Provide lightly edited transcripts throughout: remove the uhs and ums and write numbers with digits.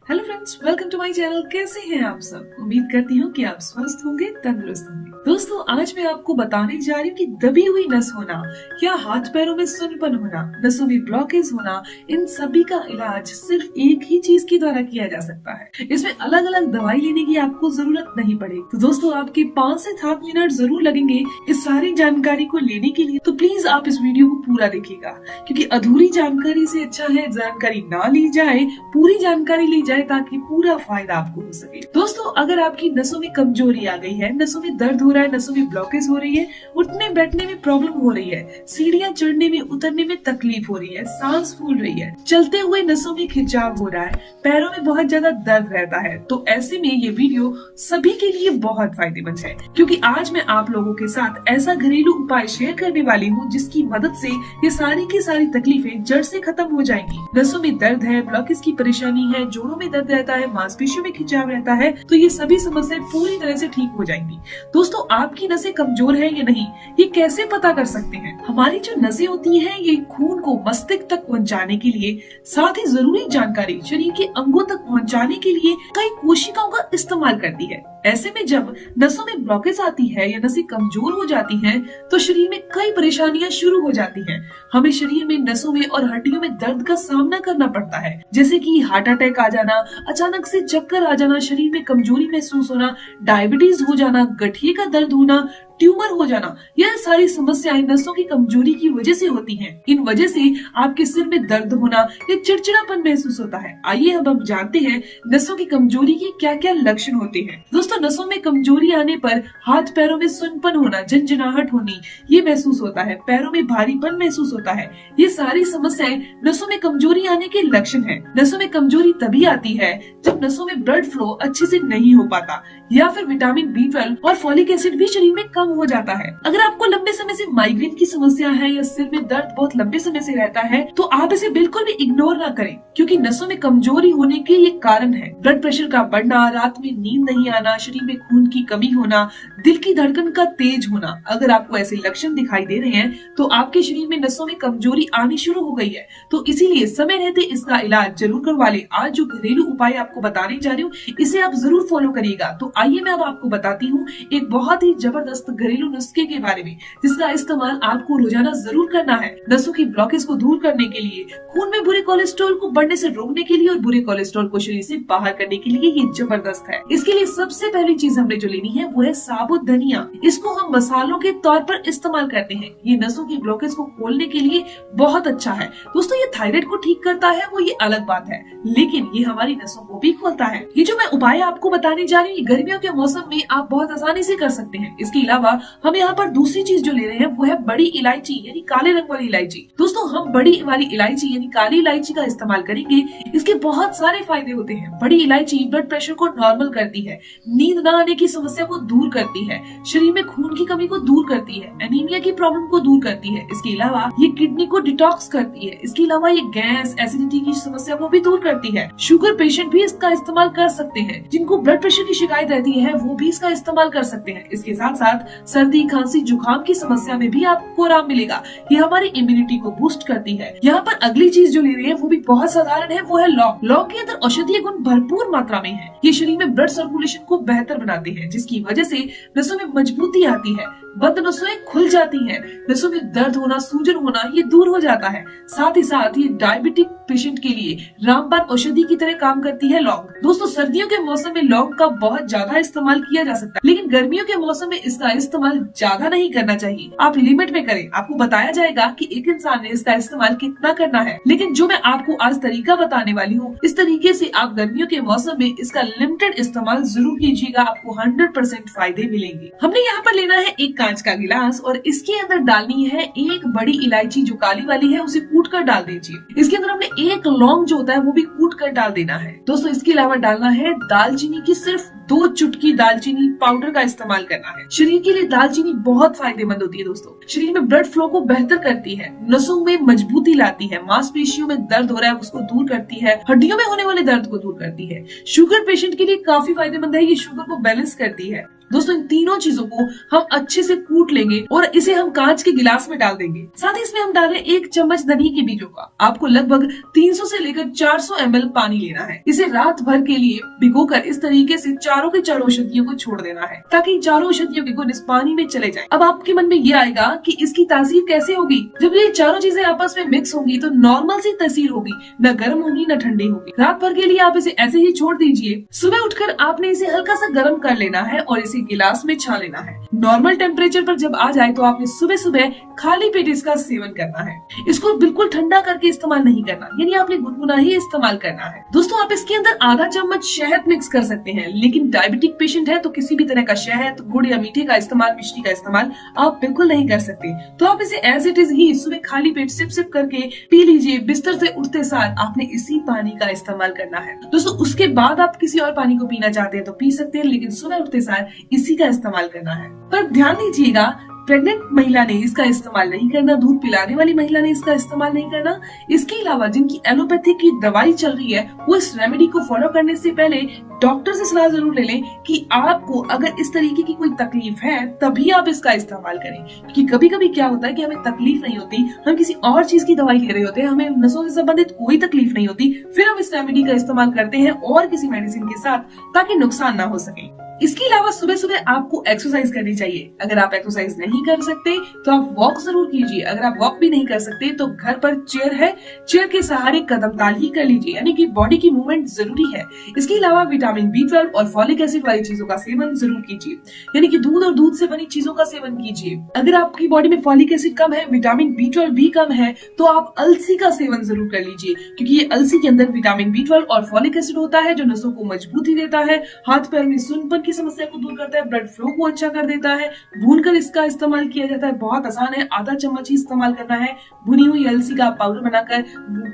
Hello friends, welcome to my channel. कैसे हैं आप सब? उम्मीद करती हूँ कि आप स्वस्थ होंगे, तंदुरुस्त होंगे। दोस्तों, आज मैं आपको बताने जा रही हूँ कि दबी हुई नस होना या हाथ पैरों में सुन्नपन होना, नसों में ब्लॉकेज होना, इन सभी का इलाज सिर्फ एक ही चीज के द्वारा किया जा सकता है। इसमें अलग अलग दवाई लेने की आपको जरूरत नहीं पड़ेगी। तो दोस्तों, आपके 5 से 7 मिनट जरूर लगेंगे इस सारी जानकारी को लेने के लिए। तो प्लीज आप इस वीडियो को पूरा देखिएगा, क्योंकि अधूरी जानकारी से अच्छा है जानकारी ना ली जाए, पूरी जानकारी ली जाए ताकि पूरा फायदा आपको हो सके। दोस्तों, अगर आपकी नसों में कमजोरी आ गई है, नसों में दर्द हो रहा है, नसों में ब्लॉकेज हो रही है, उठने बैठने में प्रॉब्लम हो रही है, सीढ़ियां चढ़ने में उतरने में तकलीफ हो रही है, सांस फूल रही है, चलते हुए नसों में खिंचाव हो रहा है, पैरों में बहुत ज्यादा दर्द रहता है, तो ऐसे में ये वीडियो सभी के लिए बहुत फायदेमंद है। क्योंकि आज मैं आप लोगों के साथ ऐसा घरेलू उपाय शेयर करने वाली हूँ जिसकी मदद से ये सारी की सारी तकलीफें जड़ से खत्म हो जाएंगी। नसों में दर्द है, ब्लॉकेज की परेशानी है, जोड़ों में दर्द रहता है, मांसपेशियों में खिंचाव रहता है, तो ये सभी समस्याएं पूरी तरह से ठीक हो जाएंगी। दोस्तों, आपकी नसें कमजोर है या नहीं, ये कैसे पता कर सकते हैं? हमारी जो नसें होती हैं, ये खून को मस्तिष्क तक पहुंचाने के लिए, साथ ही जरूरी जानकारी शरीर के अंगों तक पहुंचाने के लिए कई कोशिकाओं का इस्तेमाल करती है। ऐसे में जब नसों में ब्लॉकेज आती है या नसें कमजोर हो जाती हैं, तो शरीर में कई परेशानियां शुरू हो जाती हैं। हमें शरीर में नसों में और हड्डियों में दर्द का सामना करना पड़ता है, जैसे कि हार्ट अटैक आ जाना, अचानक से चक्कर आ जाना, शरीर में कमजोरी महसूस होना, डायबिटीज हो जाना, गठिए का दर्द होना, ट्यूमर हो जाना। यह सारी समस्याएं नसों की कमजोरी की वजह से होती हैं। इन वजह से आपके सिर में दर्द होना या चिड़चिड़ापन महसूस होता है। आइए अब हम जानते हैं नसों की कमजोरी के क्या क्या लक्षण होते हैं। दोस्तों, नसों में कमजोरी आने पर हाथ पैरों में सुन्नपन होना, झंझनाहट होनी, ये महसूस होता है। पैरों में भारीपन महसूस होता है। ये सारी समस्याएं नसों में कमजोरी आने के लक्षण है। नसों में कमजोरी तभी आती है जब नसों में ब्लड फ्लो अच्छे से नहीं हो पाता, या फिर विटामिन B12 और फॉलिक एसिड भी शरीर में कम हो जाता है। अगर आपको लंबे समय से माइग्रेन की समस्या है या सिर में दर्द बहुत लंबे समय से रहता है, तो आप इसे बिल्कुल भी इग्नोर ना करें, क्योंकि नसों में कमजोरी होने के ये कारण है। ब्लड प्रेशर का बढ़ना, रात में नींद नहीं आना, शरीर में खून की कमी होना, दिल की धड़कन का तेज होना। अगर आपको ऐसे लक्षण दिखाई दे रहे हैं, तो आपके शरीर में नसों में कमजोरी आनी शुरू हो गई है। तो इसीलिए समय रहते इसका इलाज जरूर करवा ले। आज जो घरेलू उपाय आपको बताने जा रही हूँ, इसे आप जरूर फॉलो करिएगा। तो आइए मैं अब आपको बताती हूँ एक बहुत ही जबरदस्त घरेलू नुस्खे के बारे में, जिसका इस्तेमाल आपको रोजाना जरूर करना है। नसों की ब्लॉकेज को दूर करने के लिए, खून में बुरे कोलेस्ट्रॉल को बढ़ने से रोकने के लिए और बुरे कोलेस्ट्रॉल को शरीर से बाहर करने के लिए ये जबरदस्त है। इसके लिए सबसे पहली चीज हमने जो लेनी है वो है साबुत धनिया। इसको हम मसालों के तौर पर इस्तेमाल करते हैं। ये नसों की ब्लॉकेज को खोलने के लिए बहुत अच्छा है। दोस्तों, ये थायराइड को ठीक करता है, वो ये अलग बात है, लेकिन ये हमारी नसों को भी खोलता है। ये जो मैं उपाय आपको बताने जा रही हूँ, गर्मियों के मौसम में आप बहुत आसानी से कर सकते हैं। इसके अलावा हम यहाँ पर दूसरी चीज जो ले रहे हैं वो है बड़ी इलायची, यानी काले रंग वाली इलायची। दोस्तों, हम बड़ी वाली इलायची यानी काली इलायची का इस्तेमाल करेंगे। इसके बहुत सारे फायदे होते हैं। बड़ी इलायची ब्लड प्रेशर को नॉर्मल करती है, नींद न आने की समस्या को दूर करती है, शरीर में खून की कमी को दूर करती है, एनीमिया की प्रॉब्लम को दूर करती है। इसके अलावा ये किडनी को डिटॉक्स करती है। इसके अलावा ये गैस, एसिडिटी की समस्या को भी दूर करती है। शुगर पेशेंट भी इसका इस्तेमाल कर सकते हैं। जिनको ब्लड प्रेशर की शिकायत रहती है वो भी इसका इस्तेमाल कर सकते हैं। इसके साथ साथ सर्दी, खांसी, जुकाम की समस्या में भी आपको आराम मिलेगा। ये हमारी इम्यूनिटी को बूस्ट करती है। यहाँ पर अगली चीज जो ले रही है वो भी बहुत साधारण है, वो है लौंग। लौंग के अंदर औषधीय गुण भरपूर मात्रा में है। ये शरीर में ब्लड सर्कुलेशन को बेहतर बनाते हैं, जिसकी वजह से नसों में मजबूती आती है, बंद नसों खुल जाती हैं, नसों में दर्द होना, सूजन होना ये दूर हो जाता है। साथ ही साथ ये डायबिटिक पेशेंट के लिए रामबाण औषधि की तरह काम करती है लौंग। दोस्तों, सर्दियों के मौसम में लौंग का बहुत ज्यादा इस्तेमाल किया जा सकता है, लेकिन गर्मियों के मौसम में इसका इस्तेमाल ज्यादा नहीं करना चाहिए। आप लिमिट में करें। आपको बताया जाएगा कि एक इंसान ने इसका इस्तेमाल कितना करना है, लेकिन जो मैं आपको आज तरीका बताने वाली हूँ, इस तरीके से आप गर्मियों के मौसम में इसका लिमिटेड इस्तेमाल जरूर कीजिएगा। आपको 100% फायदे मिलेंगे। हमने यहाँ पर लेना है एक कांच का गिलास और इसके अंदर डालनी है एक बड़ी इलायची जो काली वाली है, उसे कूट कर डाल दीजिए। इसके अंदर हमने एक लौंग जो होता है वो भी कूट कर डाल देना है। दोस्तों, इसके अलावा डालना है दालचीनी की सिर्फ 2 चुटकी दालचीनी पाउडर का इस्तेमाल करना है। शरीर के लिए दालचीनी बहुत फायदेमंद होती है। दोस्तों, शरीर में ब्लड फ्लो को बेहतर करती है, नसों में मजबूती लाती है, मांसपेशियों में दर्द हो रहा है उसको दूर करती है, हड्डियों में होने वाले दर्द को दूर करती है। शुगर पेशेंट के लिए काफी फायदेमंद है। ये शुगर को बैलेंस करती है। दोस्तों इन तीनों चीजों को हम अच्छे से कूट लेंगे और इसे हम कांच के गिलास में डाल देंगे। साथ ही इसमें हम डाल रहे हैं 1 चम्मच धनिया के बीजों का। आपको लगभग 300 से लेकर 400 ml पानी लेना है। इसे रात भर के लिए भिगोकर इस तरीके से चारों के चारों औषधियों को छोड़ देना है ताकि चारों औषधियों के गुण इस पानी में चले जाएं। अब आपके मन में ये आएगा कि इसकी तासीर कैसे होगी। जब ये चारों चीजें आपस में मिक्स होंगी तो नॉर्मल सी तासीर होगी, न गर्म होगी न ठंडी होगी। रात भर के लिए आप इसे ऐसे ही छोड़ दीजिए। सुबह उठकर आपने इसे हल्का सा गर्म कर लेना है और इसे गिलास में छान लेना है। नॉर्मल टेम्परेचर पर जब आ जाए तो आपने सुबह सुबह खाली पेट इसका सेवन करना है। इसको बिल्कुल ठंडा करके इस्तेमाल नहीं करना, यानी आपने गुनगुना ही इस्तेमाल करना है। दोस्तों आप इसके अंदर आधा चम्मच शहद मिक्स कर सकते हैं, लेकिन डायबिटिक पेशेंट है तो किसी भी तरह का शहद, गुड़ या मीठे का इस्तेमाल, मिश्री का इस्तेमाल आप बिल्कुल नहीं कर सकते। तो आप इसे एज इट इज ही सुबह खाली पेट सिप सिप करके पी लीजिए। बिस्तर से उठते सार आपने इसी पानी का इस्तेमाल करना है। दोस्तों उसके बाद आप किसी और पानी को पीना चाहते हैं तो पी सकते हैं, लेकिन सुबह उठते सार इसी का इस्तेमाल करना है। पर ध्यान दीजिएगा, प्रेग्नेंट महिला ने इसका इस्तेमाल नहीं करना, दूध पिलाने वाली महिला ने इसका इस्तेमाल नहीं करना। इसके अलावा जिनकी एलोपैथी की दवाई चल रही है वो इस रेमेडी को फॉलो करने से पहले डॉक्टर से सलाह जरूर ले लें कि आपको अगर इस तरीके की कोई तकलीफ है तभी आप इसका इस्तेमाल करें। क्योंकि कभी कभी क्या होता है कि हमें तकलीफ नहीं होती, हम किसी और चीज की दवाई ले रहे होते हैं, हमें नसों से संबंधित कोई तकलीफ नहीं होती, फिर हम इस रेमेडी का इस्तेमाल करते हैं और किसी मेडिसिन के साथ ताकि नुकसान ना हो सके। इसके अलावा सुबह सुबह आपको एक्सरसाइज करनी चाहिए। अगर आप एक्सरसाइज नहीं कर सकते तो आप वॉक जरूर कीजिए। अगर आप वॉक भी नहीं कर सकते तो घर पर चेयर है, चेयर के सहारे कदम ताल ही कर लीजिए, यानी कि बॉडी की मूवमेंट जरूरी है। इसके अलावा विटामिन B12 और फॉलिक एसिड वाली चीजों का सेवन जरूर कीजिए, यानी कि दूध और दूध से बनी चीजों का सेवन कीजिए। अगर आपकी बॉडी में फॉलिक एसिड कम है, विटामिन B12 भी कम है, तो आप अलसी का सेवन जरूर कर लीजिए, क्योंकि ये अलसी के अंदर विटामिन B12 और फॉलिक एसिड होता है जो नसों को मजबूती देता है, हाथ पैर में सुन्नपन की समस्या को दूर करता है, ब्लड फ्लो को अच्छा कर देता है। भूनकर इसका इस्तेमाल किया जाता है, बहुत आसान है, आधा चम्मच ही इस्तेमाल करना है। भुनी हुई अलसी का पाउडर बनाकर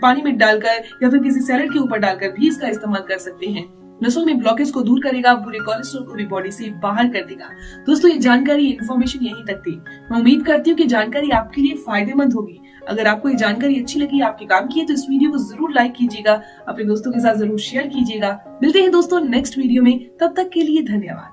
पानी में डालकर या फिर किसी सैलेड के ऊपर डालकर भी इसका इस्तेमाल कर सकते हैं। नसों में ब्लॉकेज को दूर करेगा, बुरे कोलेस्ट्रॉल को भी बॉडी से बाहर कर देगा। दोस्तों ये जानकारी, इन्फॉर्मेशन यहीं तक थी। मैं उम्मीद करती हूँ कि जानकारी आपके लिए फायदेमंद होगी। अगर आपको ये जानकारी अच्छी लगी, आपके काम की है, तो इस वीडियो को जरूर लाइक कीजिएगा, अपने दोस्तों के साथ जरूर शेयर कीजिएगा। मिलते हैं दोस्तों नेक्स्ट वीडियो में, तब तक के लिए धन्यवाद।